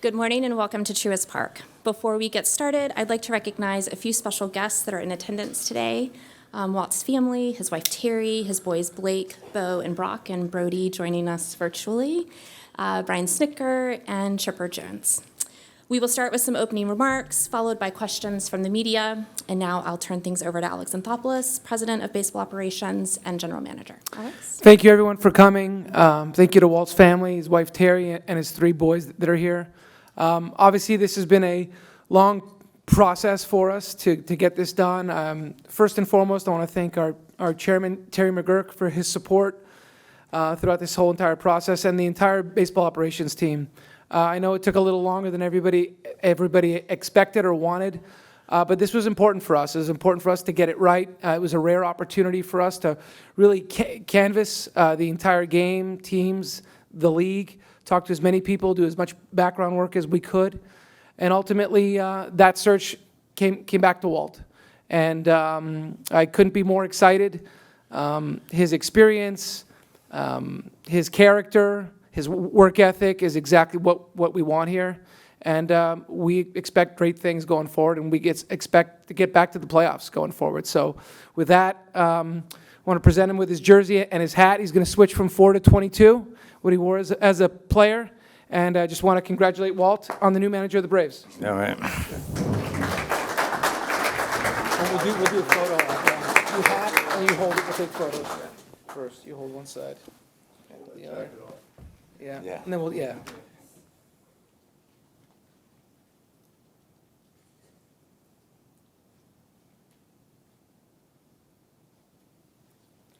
Good morning and welcome to Truist Park. Before we get started, I'd like to recognize a few special guests that are in attendance today. Walt's family, his wife Terry, his boys Blake, Bo, and Brock, and Brody joining us virtually, Brian Snicker, and Chipper Jones. We will start with some opening remarks, followed by questions from the media, and now I'll turn things over to Alex Anthopoulos, President of Baseball Operations and General Manager. Alex? Thank you, everyone, for coming. Thank you to Walt's family, his wife Terry, and his 3 boys that are here. Obviously, this has been a long process for us to get this done. First and foremost, I want to thank our chairman, Terry McGurk, for his support throughout this whole entire process, and the entire baseball operations team. I know it took a little longer than everybody expected or wanted, but this was important for us. It was important for us to get it right. It was a rare opportunity for us to really canvass the entire game, teams, the league, talk to as many people, do as much background work as we could. And ultimately, that search came back to Walt. And I couldn't be more excited. His experience, his character, his work ethic is exactly what we want here. And we expect great things going forward, and we expect to get back to the playoffs going forward. So with that, I want to present him with his jersey and his hat. He's going to switch from 4 to 22, what he wore as a player. And I just want to congratulate Walt on the new manager of the Braves. All right. And we'll do a photo. You hat, and you hold it. We'll take photos first. You hold one side, and the other. Yeah. And then we'll, yeah.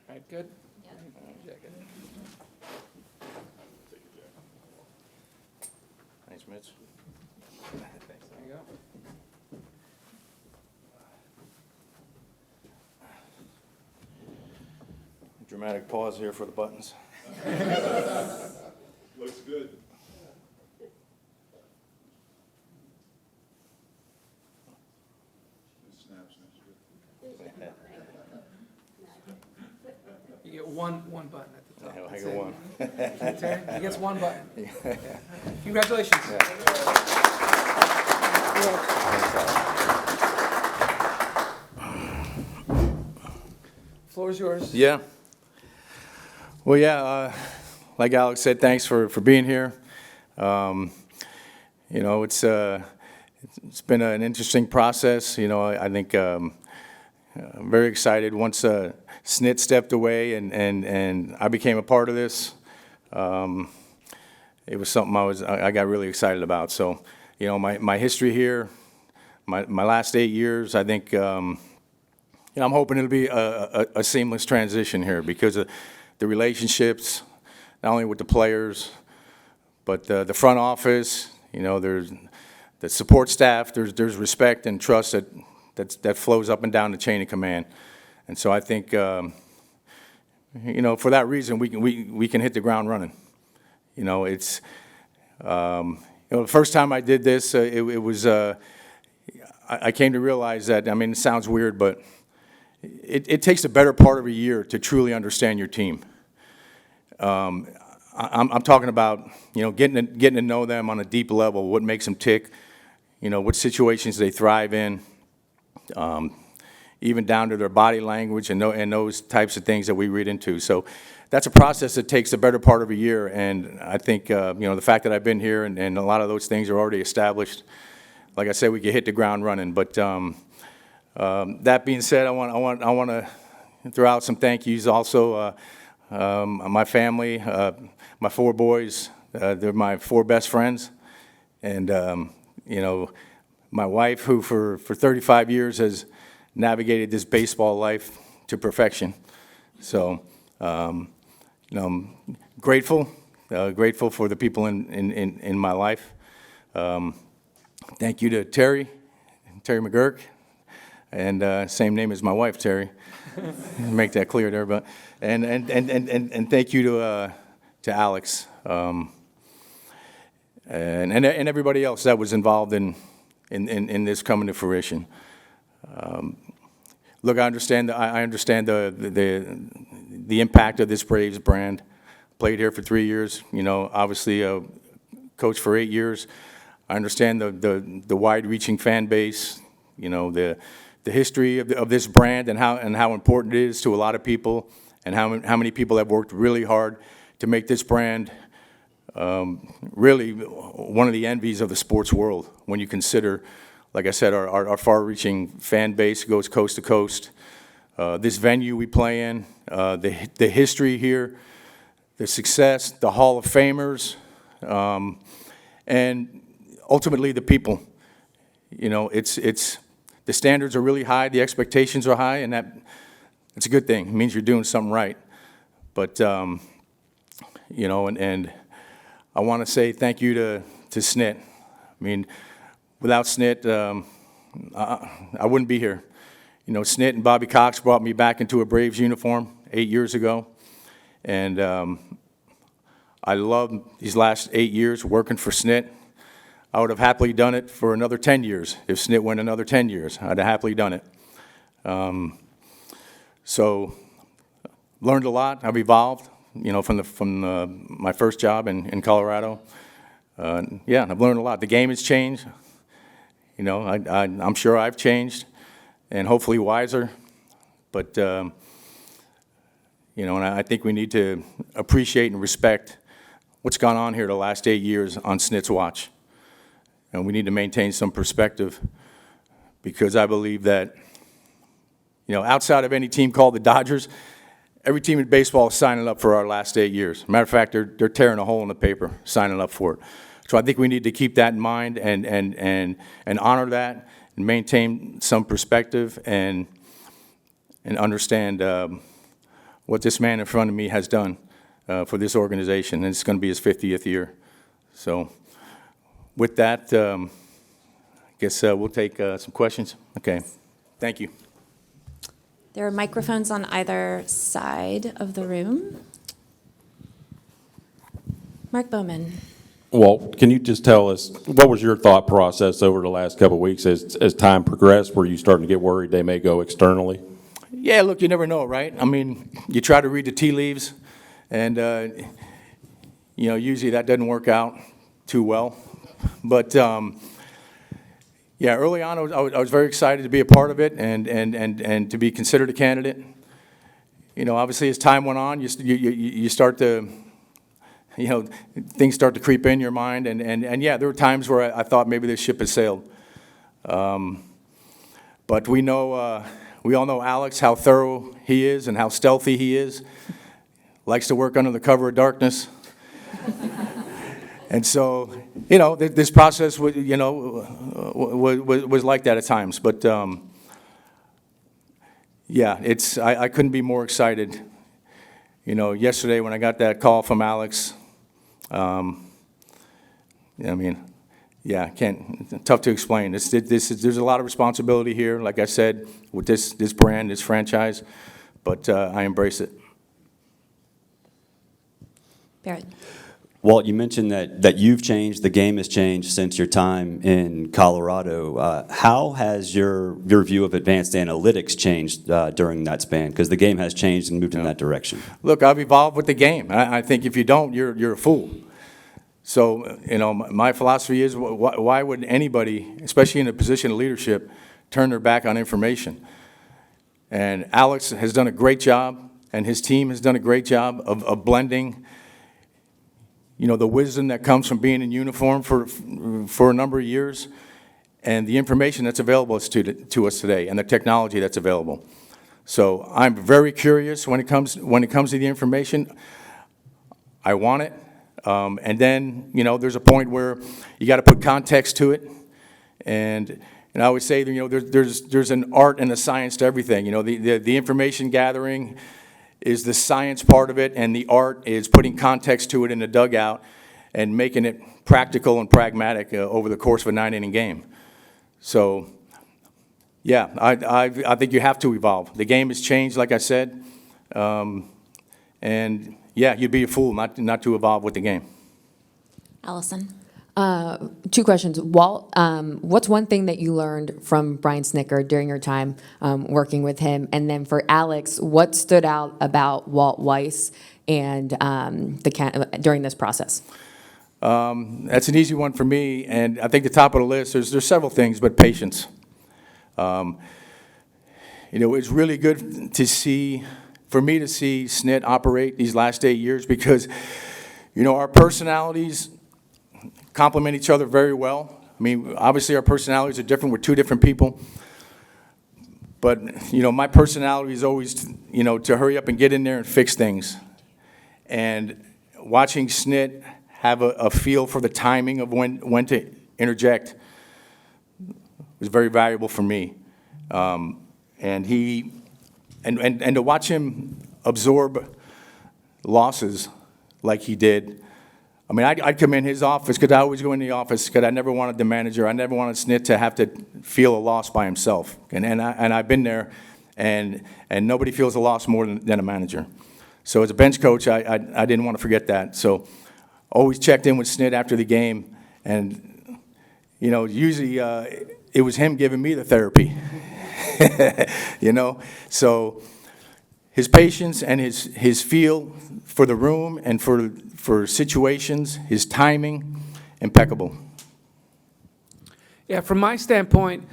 All right, good? Yeah. Thanks, Mitch. There you go. Dramatic pause here for the buttons. Looks good. Snaps next to it. You get one button at the top. I That's got it. one. Terry, he gets one button. Yeah. Congratulations. Floor is yours. Yeah. Well, yeah, like Alex said, thanks for being here. You know, it's been an interesting process. You know, I think I'm very excited once Snit stepped away and I became a part of this. It was something I got really excited about. So, you know, my history here, my last 8 years, I think, you know, I'm hoping it'll be a seamless transition here because of the relationships, not only with the players, but the front office. You know, there's the support staff. There's respect and trust that flows up and down the chain of command. And so I think, you know, for that reason, we can hit the ground running. You know, it's you know, the first time I did this, it was I came to realize that, I mean, it sounds weird, but it takes the better part of a year to truly understand your team. I'm talking about, you know, getting to know them on a deep level, what makes them tick, you know, what situations they thrive in, even down to their body language and those types of things that we read into. So that's a process that takes the better part of a year, and I think, you know, the fact that I've been here and a lot of those things are already established, like I said, we can hit the ground running. But that being said, I want to throw out some thank yous also. My family, my 4 boys, they're my 4 best friends, and you know, my wife, who for 35 years has navigated this baseball life to perfection. So, you know, I'm grateful for the people in my life. Thank you to Terry McGurk, and same name as my wife, Terry. Make that clear there, but and thank you to Alex, and everybody else that was involved in this coming to fruition. Look, I understand the impact of this Braves brand. Played here for 3 years, you know, obviously coached for 8 years. I understand the wide-reaching fan base, you know, the history of this brand and how important it is to a lot of people, and how many people have worked really hard to make this brand really one of the envies of the sports world. When you consider, like I said, our far-reaching fan base goes coast to coast. This venue we play in, the history here, the success, the Hall of Famers, and ultimately the people. You know, the standards are really high, the expectations are high, and it's a good thing. It means you're doing something right. But you know, and I want to say thank you to SNIT. I mean, without SNIT, I wouldn't be here. You know, SNIT and Bobby Cox brought me back into a Braves uniform 8 years ago, and I loved these last 8 years working for SNIT. I would have happily done it for another 10 years. If SNIT went another 10 years, I'd have happily done it. So, learned a lot. I've evolved, you know, from my first job in Colorado. Yeah, I've learned a lot. The game has changed. You know, I'm sure I've changed, and hopefully wiser. But, you know, and I think we need to appreciate and respect what's gone on here the last 8 years on SNIT's watch. And we need to maintain some perspective, because I believe that, you know, outside of any team called the Dodgers, every team in baseball is signing up for our last 8 years. Matter of fact, they're tearing a hole in the paper, signing up for it. So I think we need to keep that in mind and honor that, and maintain some perspective, and understand what this man in front of me has done for this organization. And it's going to be his 50th year. So with that, I guess we'll take some questions. Okay. Thank you. There are microphones on either side of the room. Mark Bowman. Walt, can you just tell us, what was your thought process over the last couple of weeks as time progressed? Were you starting to get worried they may go externally? Yeah, look, you never know, right? I mean, you try to read the tea leaves, and, you know, usually that doesn't work out too well. But, yeah, early on, I was very excited to be a part of it and to be considered a candidate. You know, obviously, as time went on, you start to, you know, things start to creep in your mind. And yeah, there were times where I thought maybe this ship has sailed. But we know, we all know Alex, how thorough he is and how stealthy he is. Likes to work under the cover of darkness. And so, you know, this process, you know, was like that at times. But yeah, I couldn't be more excited. You know, yesterday when I got that call from Alex, I mean, yeah, tough to explain. There's a lot of responsibility here, like I said, with this brand, this franchise, but I embrace it. Barrett. Walt, you mentioned that you've changed, the game has changed since your time in Colorado. How has your view of advanced analytics changed during that span? Because the game has changed and moved in that direction. Look, I've evolved with the game. I think if you don't, you're a fool. So, you know, my philosophy is, why would anybody, especially in a position of leadership, turn their back on information? And Alex has done a great job, and his team has done a great job of blending, you know, the wisdom that comes from being in uniform for a number of years, and the information that's available to us today, and the technology that's available. So I'm very curious when it comes to the information. I want it, and then, you know, there's a point where you got to put context to it, and I always say that, you know, there's an art and a science to everything. You know, the information gathering is the science part of it, and the art is putting context to it in the dugout and making it practical and pragmatic over the course of a 9-inning game. So, yeah, I think you have to evolve. The game has changed, like I said, and yeah, you'd be a fool not to evolve with the game. Allison. Two questions. Walt, what's one thing that you learned from Brian Snitker during your time working with him? And then for Alex, what stood out about Walt Weiss and during this process? That's an easy one for me, and I think the top of the list, there's several things, but patience. It's really good to see, for me to see SNIT operate these last 8 years because, our personalities complement each other very well. I mean, obviously our personalities are different. We're two different people. But, my personality is always, to hurry up and get in there and fix things. And watching SNIT have a feel for the timing of when to interject was very valuable for me. And to watch him absorb losses like he did. I mean, I'd come in his office, because I always go in the office, because I never wanted the manager, I never wanted SNIT to have to feel a loss by himself. And I've been there, and nobody feels a loss more than a manager. So as a bench coach, I didn't want to forget that. So always checked in with SNIT after the game, and, usually it was him giving me the therapy. So his patience and his feel for the room and for situations, his timing, impeccable. Yeah, from my standpoint,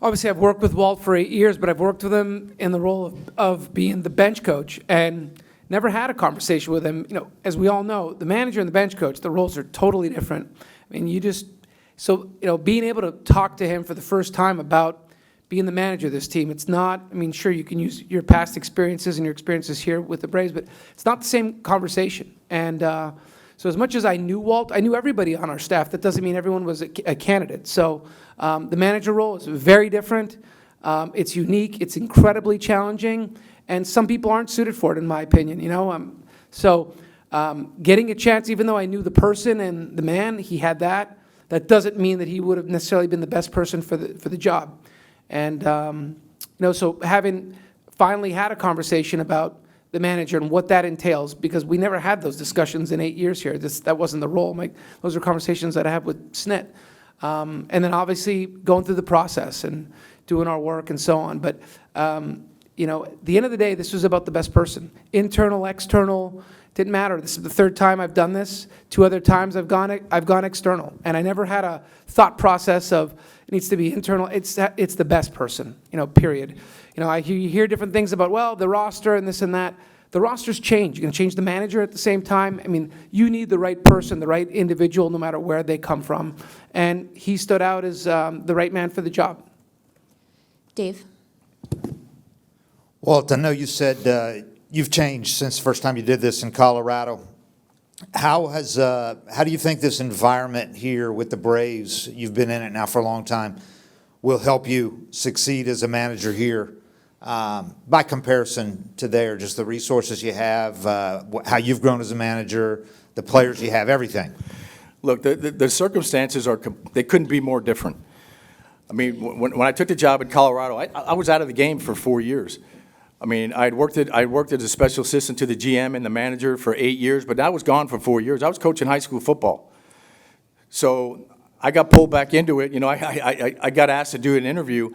obviously I've worked with Walt for 8 years, but I've worked with him in the role of being the bench coach and never had a conversation with him. As we all know, the manager and the bench coach, the roles are totally different. I mean, being able to talk to him for the first time about being the manager of this team, it's not, sure, you can use your past experiences and your experiences here with the Braves, but it's not the same conversation. And so as much as I knew Walt, I knew everybody on our staff. That doesn't mean everyone was a candidate. So the manager role is very different. It's unique. It's incredibly challenging. And some people aren't suited for it, in my opinion. Getting a chance, even though I knew the person and the man, he had that. That doesn't mean that he would have necessarily been the best person for the job. And, so having finally had a conversation about the manager and what that entails, because we never had those discussions in 8 years here. That wasn't the role. Those are conversations that I have with SNIT. And then obviously going through the process and doing our work and so on. But, at the end of the day, this was about the best person. Internal, external, didn't matter. This is the third time I've done this. 2 other times I've gone external. And I never had a thought process of it needs to be internal. It's the best person, period. You hear different things about, well, the roster and this and that. The rosters change. You're going to change the manager at the same time. You need the right person, the right individual, no matter where they come from. And he stood out as the right man for the job. Dave? Walt, I know you said you've changed since the first time you did this in Colorado. How do you think this environment here with the Braves, you've been in it now for a long time, will help you succeed as a manager here by comparison to there, just the resources you have, how you've grown as a manager, the players you have, everything? Look, the circumstances they couldn't be more different. When I took the job in Colorado, I was out of the game for 4 years. I worked as a special assistant to the GM and the manager for 8 years, but I was gone for 4 years. I was coaching high school football. So I got pulled back into it. I got asked to do an interview,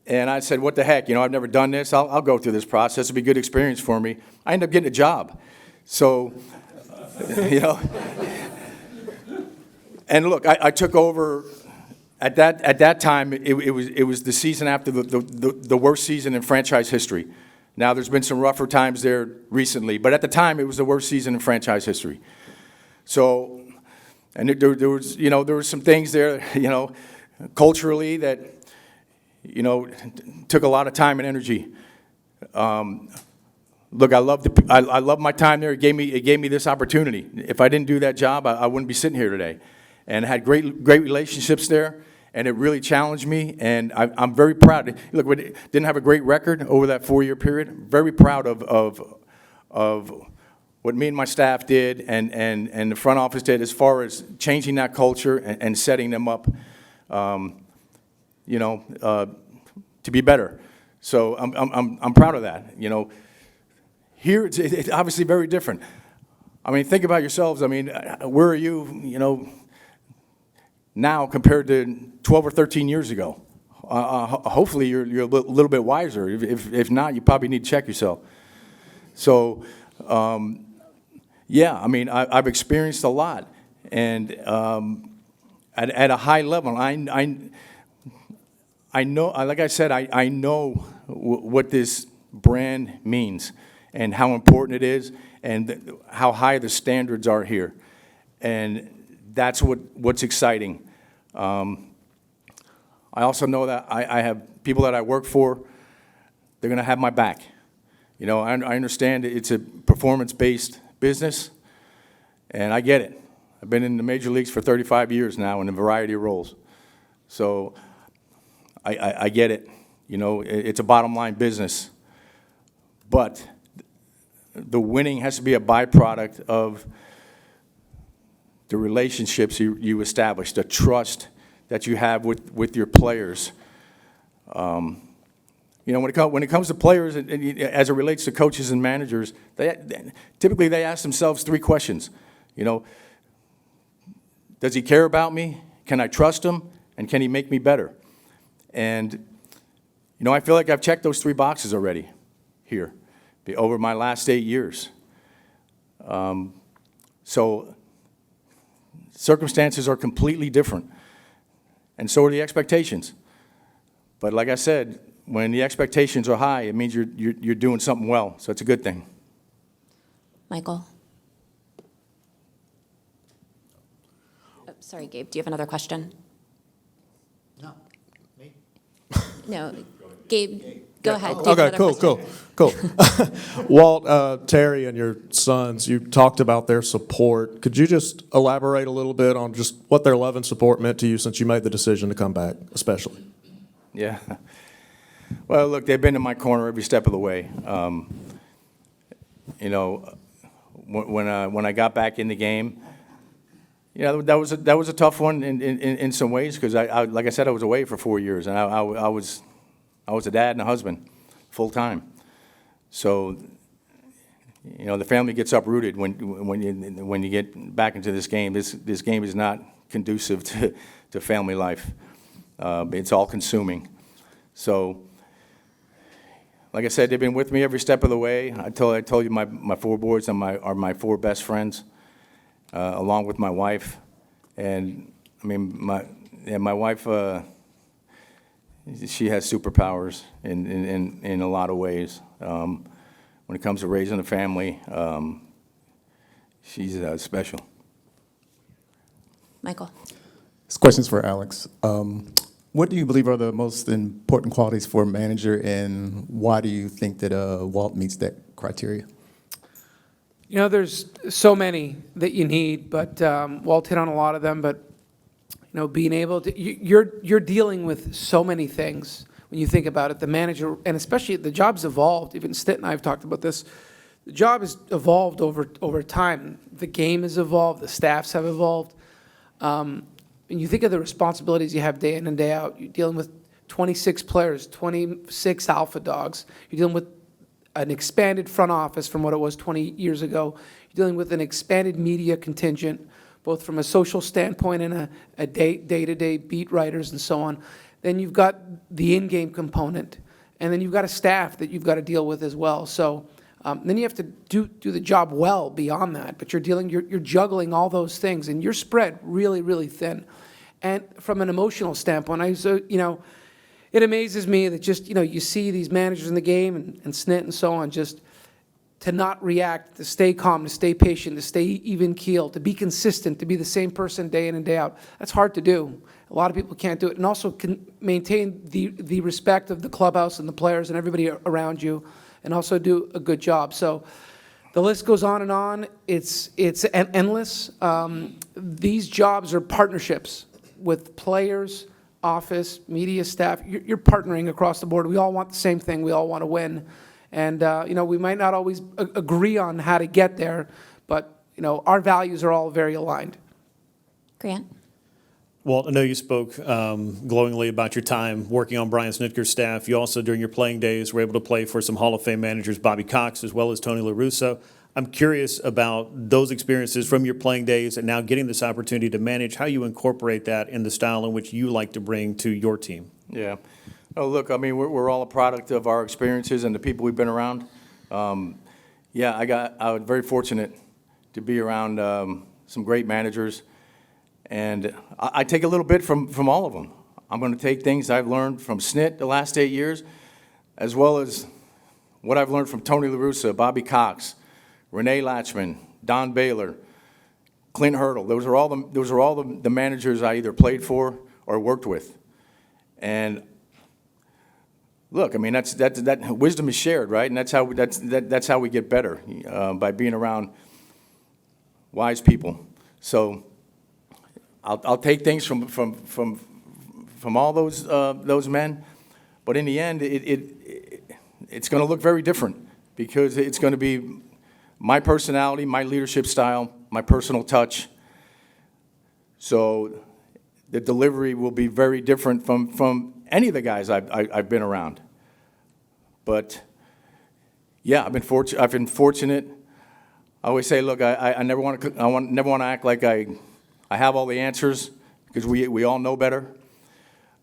and I said, what the heck? I've never done this. I'll go through this process. It'll be a good experience for me. I ended up getting a job. So, and look, I took over. At that time, it was the season after the worst season in franchise history. Now, there's been some rougher times there recently, but at the time, it was the worst season in franchise history. So, and there was some things there, culturally that, took a lot of time and energy. Look, I love my time there. It gave me this opportunity. If I didn't do that job, I wouldn't be sitting here today. And I had great relationships there, and it really challenged me, and I'm very proud. Look, we didn't have a great record over that 4-year period. Very proud of what me and my staff did and the front office did as far as changing that culture and setting them up, to be better. So I'm proud of that. Here it's obviously very different. Think about yourselves. Where are you, now compared to 12 or 13 years ago? Hopefully you're a little bit wiser. If not, you probably need to check yourself. So, yeah, I've experienced a lot. And at a high level, I know, like I said, I know what this brand means and how important it is and how high the standards are here. And that's what's exciting. I also know that I have people that I work for, they're going to have my back. You know, I understand it's a performance-based business, and I get it. I've been in the major leagues for 35 years now in a variety of roles. So I get it. You know, it's a bottom-line business. But the winning has to be a byproduct of the relationships you establish, the trust that you have with your players. You know, when it comes to players, as it relates to coaches and managers, typically they ask themselves 3 questions. You know, does he care about me? Can I trust him? And can he make me better? And, you know, I feel like I've checked those 3 boxes already here over my last 8 years. So circumstances are completely different, and so are the expectations. But like I said, when the expectations are high, it means you're doing something well, so it's a good thing. Michael? Oh, sorry, Gabe, do you have another question? No, me. No, Gabe, go ahead. Do you have Okay, another cool. question? Walt, Terry, and your sons, you talked about their support. Could you just elaborate a little bit on just what their love and support meant to you since you made the decision to come back, especially? Yeah. Well, look, they've been in my corner every step of the way. You know, when I got back in the game, you know, that was a tough one in some ways because like I said, I was away for 4 years, and I was a dad and a husband full time. So, you know, the family gets uprooted when you get back into this game. This game is not conducive to family life. It's all consuming. So, like I said, they've been with me every step of the way. I told you my 4 boys are my 4 best friends, along with my wife. And I mean, my wife, she has superpowers in a lot of ways. When it comes to raising a family, she's special. Michael? This question's for Alex. What do you believe are the most important qualities for a manager, and why do you think that Walt meets that criteria? You know, there's so many that you need, but Walt hit on a lot of them. But you know, being able to, you're dealing with so many things when you think about it. The manager, and especially the job's evolved. Even Stitt and I have talked about this. The job has evolved over time. The game has evolved. The staffs have evolved. When you think of the responsibilities you have day in and day out, you're dealing with 26 players, 26 alpha dogs. You're dealing with an expanded front office from what it was 20 years ago. You're dealing with an expanded media contingent, both from a social standpoint and a day-to-day beat writers and so on. Then you've got the in-game component, and then you've got a staff that you've got to deal with as well. So then you have to do the job well beyond that, but you're juggling all those things, and you're spread really, really thin. And from an emotional standpoint, it amazes me that just, you see these managers in the game and Snit and so on, just to not react, to stay calm, to stay patient, to stay even keeled, to be consistent, to be the same person day in and day out. That's hard to do. A lot of people can't do it, and also can maintain the respect of the clubhouse and the players and everybody around you, and also do a good job. So the list goes on and on. It's endless. These jobs are partnerships with players, office, media staff. You're partnering across the board. We all want the same thing. We all want to win. And, we might not always agree on how to get there, but, our values are all very aligned. Grant? Walt, I know you spoke glowingly about your time working on Brian Snitker's staff. You also, during your playing days, were able to play for some Hall of Fame managers, Bobby Cox, as well as Tony La Russa. I'm curious about those experiences from your playing days and now getting this opportunity to manage, how you incorporate that in the style in which you like to bring to your team. Yeah. Oh, look, I mean, we're all a product of our experiences and the people we've been around. I was very fortunate to be around some great managers And I take a little bit from all of them. I'm going to take things I've learned from SNIT the last 8 years, as well as what I've learned from Tony La Russa, Bobby Cox, Renee Latchman, Don Baylor, Clint Hurdle. Those are all the managers I either played for or worked with. And look, I mean, that wisdom is shared, right? And that's how we get better, by being around wise people. So I'll take things from all those men, but in the end, it's going to look very different, because it's going to be my personality, my leadership style, my personal touch. So the delivery will be very different from any of the guys I've been around. But yeah, I've been fortunate. I always say, look, I never want to act like I have all the answers, because we all know better.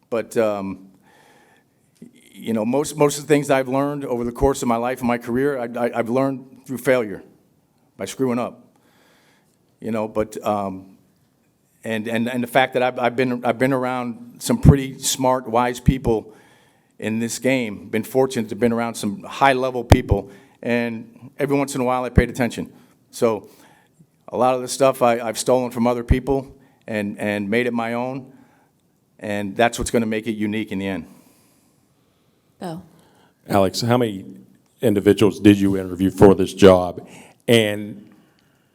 But you know, most of the things I've learned over the course of my life and my career, I've learned through failure, by screwing up. You know, but and the fact that I've been around some pretty smart, wise people in this game. Been fortunate to have been around some high-level people, and every once in a while I paid attention. So a lot of the stuff I've stolen from other people and made it my own, and that's what's going to make it unique in the end. Bo. Alex, how many individuals did you interview for this job? And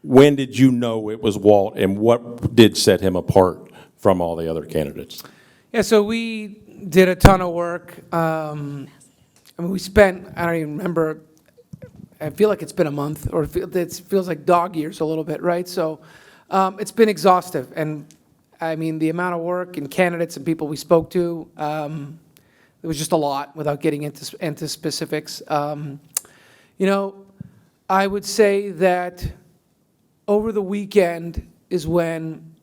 when did you know it was Walt, and what did set him apart from all the other candidates? Yeah, so we did a ton of work. I mean, we spent, I don't even remember, I feel like it's been a month, or it feels like dog years a little bit, right? So it's been exhaustive. And I mean, the amount of work and candidates and people we spoke to, it was just a lot without getting into specifics. You know, I would say that over the weekend is when,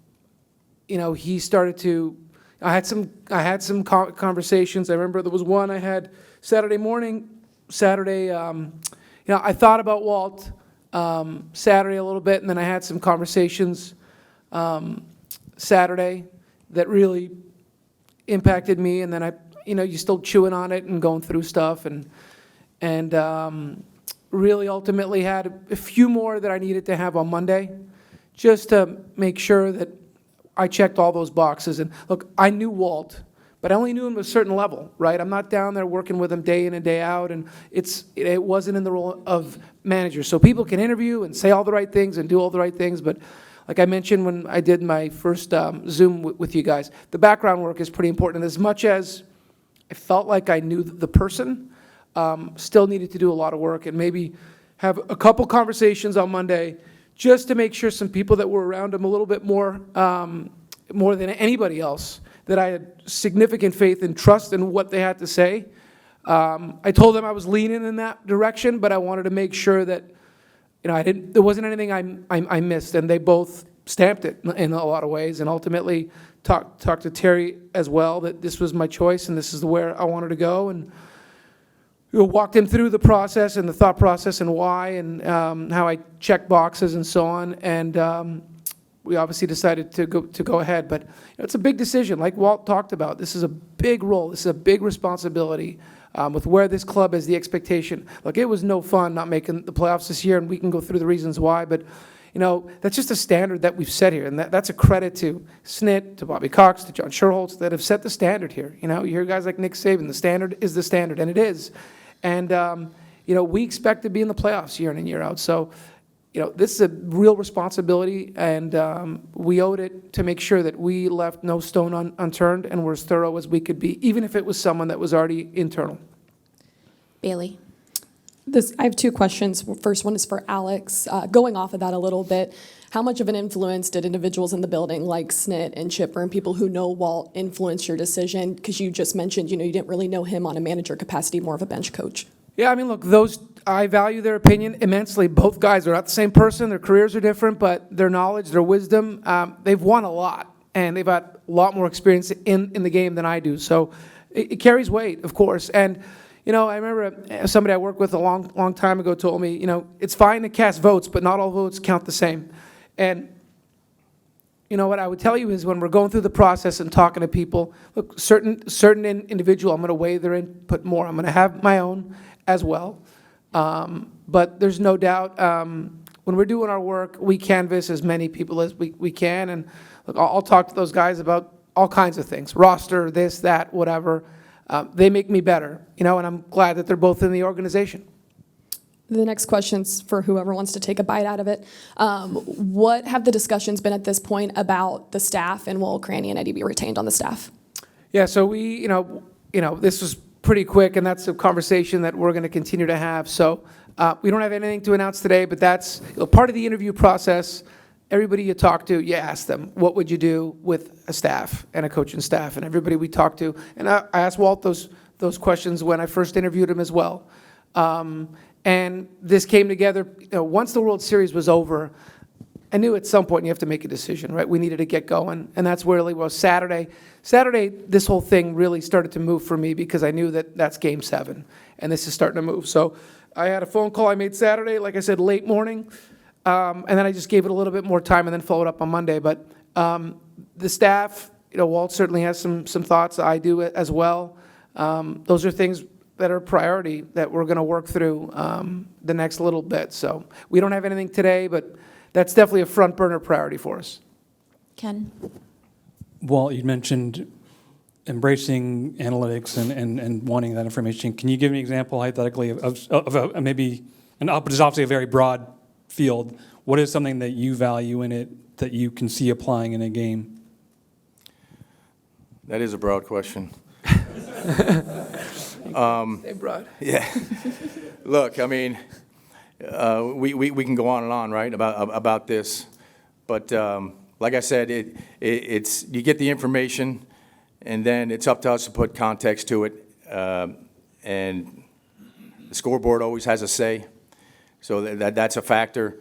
you know, he started to, I had some conversations. I remember there was one I had Saturday morning, you know, I thought about Walt Saturday a little bit, and then I had some conversations Saturday that really impacted me, and then you're still chewing on it and going through stuff, and really ultimately had a few more that I needed to have on Monday, just to make sure that I checked all those boxes. And look, I knew Walt, but I only knew him at a certain level, right? I'm not down there working with him day in and day out, and it wasn't in the role of manager. So people can interview and say all the right things and do all the right things, but like I mentioned when I did my first Zoom with you guys, the background work is pretty important. As much as I felt like I knew the person, still needed to do a lot of work, and maybe have a couple conversations on Monday just to make sure some people that were around him a little bit more than anybody else, that I had significant faith and trust in what they had to say. I told them I was leaning in that direction, but I wanted to make sure that, you know, there wasn't anything I missed, and they both stamped it in a lot of ways, and ultimately talked to Terry as well, that this was my choice and this is where I wanted to go, and walked him through the process and the thought process and why, and how I checked boxes and so on, and we obviously decided to go ahead. But it's a big decision, like Walt talked about. This is a big role. This is a big responsibility with where this club is, the expectation. Look, it was no fun not making the playoffs this year, and we can go through the reasons why, but you know, that's just a standard that we've set here, and that's a credit to SNIT, to Bobby Cox, to John Sherholtz, that have set the standard here. You know, you hear guys like Nick Saban, the standard is the standard, and it is. And, you know, we expect to be in the playoffs year in and year out. So, you know, this is a real responsibility, and we owed it to make sure that we left no stone unturned and were as thorough as we could be, even if it was someone that was already internal. Bailey. I have two questions. First one is for Alex. Going off of that a little bit, how much of an influence did individuals in the building like SNIT and Chipper and people who know Walt influence your decision? Because you just mentioned, you know, you didn't really know him on a manager capacity, more of a bench coach. Yeah, I mean, look, I value their opinion immensely. Both guys are not the same person. Their careers are different, but their knowledge, their wisdom, they've won a lot, and they've got a lot more experience in the game than I do. So it carries weight, of course. And you know, I remember somebody I worked with a long time ago told me, you know, it's fine to cast votes, but not all votes count the same. And you know, what I would tell you is when we're going through the process and talking to people, look, certain individual, I'm going to weigh their input more. I'm going to have my own as well. But there's no doubt, when we're doing our work, we canvass as many people as we can. And look, I'll talk to those guys about all kinds of things, roster, this, that, whatever. They make me better, you know, and I'm glad that they're both in the organization. The next question's for whoever wants to take a bite out of it. What have the discussions been at this point about the staff, and will Cranny and Eddie be retained on the staff? Yeah, so we, you know, this was pretty quick, and that's a conversation that we're going to continue to have. So we don't have anything to announce today, but that's part of the interview process. Everybody you talk to, you ask them, what would you do with a staff and a coaching staff? And everybody we talk to, and I asked Walt those questions when I first interviewed him as well. And this came together, you know, once the World Series was over, I knew at some point you have to make a decision, right? We needed to get going, and that's where it was Saturday. Saturday, this whole thing really started to move for me because I knew that that's Game 7, and this is starting to move. So I had a phone call I made Saturday, like I said, late morning, and then I just gave it a little bit more time and then followed up on Monday. But the staff, you know, Walt certainly has some thoughts. I do as well. Those are things that are a priority that we're going to work through the next little bit. So we don't have anything today, but that's definitely a front burner priority for us. Ken? Walt, you mentioned embracing analytics and wanting that information. Can you give me an example, hypothetically, of maybe, and it's obviously a very broad field, what is something that you value in it that you can see applying in a game? That is a broad question. Hey, broad. Yeah. Look, I mean, we can go on and on, right, about this. But like I said, it's you get the information, and then it's up to us to put context to it. And the scoreboard always has a say, so that's a factor.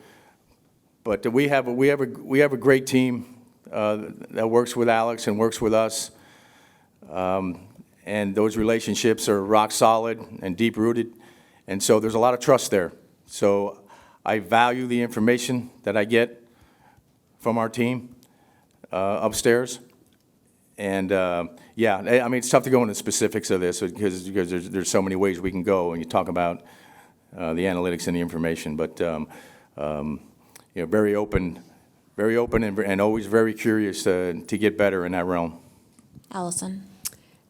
But we have a great team that works with Alex and works with us. And those relationships are rock solid and deep-rooted, and so there's a lot of trust there. So I value the information that I get from our team upstairs. And, yeah, I mean, it's tough to go into specifics of this because there's so many ways we can go when you talk about the analytics and the information. But, you know, very open and always very curious to get better in that realm. Allison?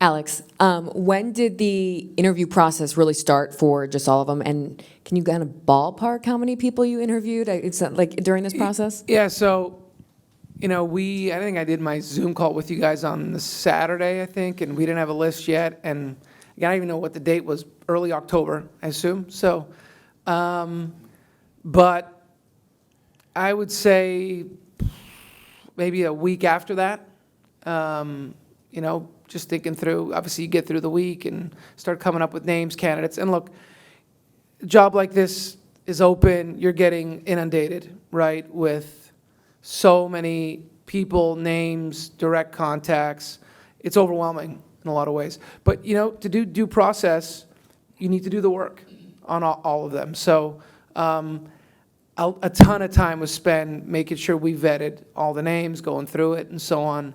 Alex, when did the interview process really start for just all of them? And can you kind of ballpark how many people you interviewed? It's like during this process? Yeah, so, you know, I think I did my Zoom call with you guys on the Saturday, I think, and we didn't have a list yet. And I don't even know what the date was, early October, I assume. So, but I would say maybe a week after that, you know, just thinking through, obviously you get through the week and start coming up with names, candidates. And look, a job like this is open, you're getting inundated, right, with so many people, names, direct contacts. It's overwhelming in a lot of ways. But, you know, to do due process, you need to do the work on all of them. So a ton of time was spent making sure we vetted all the names, going through it and so on.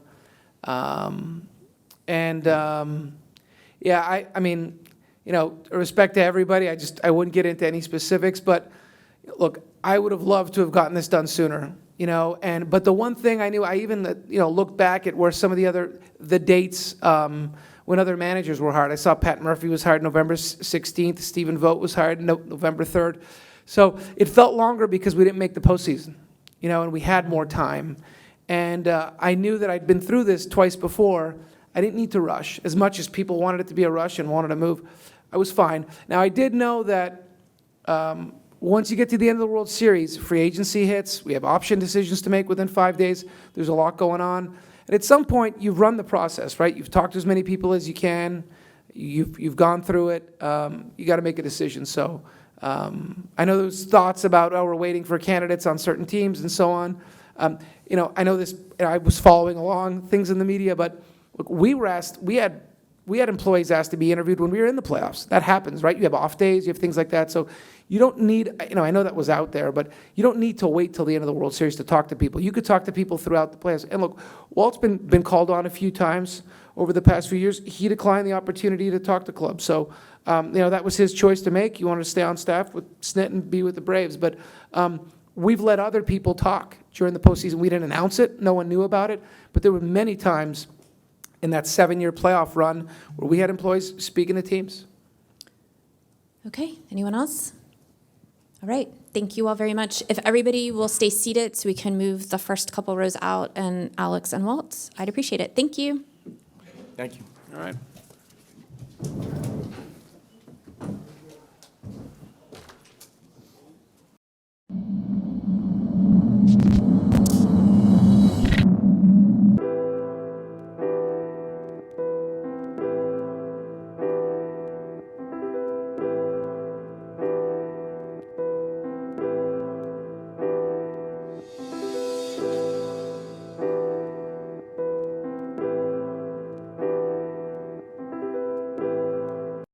Yeah, I mean, you know, respect to everybody, I wouldn't get into any specifics, but look, I would have loved to have gotten this done sooner, you know, but the one thing I knew, I even, you know, looked back at where some of the dates when other managers were hired. I saw Pat Murphy was hired November 16th, Stephen Vogt was hired November 3rd. So it felt longer because we didn't make the postseason, you know, and we had more time. And I knew that I'd been through this twice before. I didn't need to rush. As much as people wanted it to be a rush and wanted to move, I was fine. Now, I did know that once you get to the end of the World Series, free agency hits, we have option decisions to make within 5 days, there's a lot going on. And at some point, you've run the process, right? You've talked to as many people as you can. You've gone through it. You got to make a decision. So I know there's thoughts about, oh, we're waiting for candidates on certain teams and so on. You know, I know this, I was following along things in the media, but look, we we had employees asked to be interviewed when we were in the playoffs. That happens, right? You have off days, you have things like that. So you don't need, I know that was out there, but you don't need to wait till the end of the World Series to talk to people. You could talk to people throughout the playoffs. And look, Walt's been called on a few times over the past few years. He declined the opportunity to talk to clubs. So, that was his choice to make. He wanted to stay on staff with Snit and be with the Braves. But we've let other people talk during the postseason. We didn't announce it. No one knew about it. But there were many times in that 7-year playoff run where we had employees speaking to teams. Okay, anyone else? All right, thank you all very much. If everybody will stay seated so we can move the first couple rows out, and Alex and Walt, I'd appreciate it. Thank you. Thank you. All right.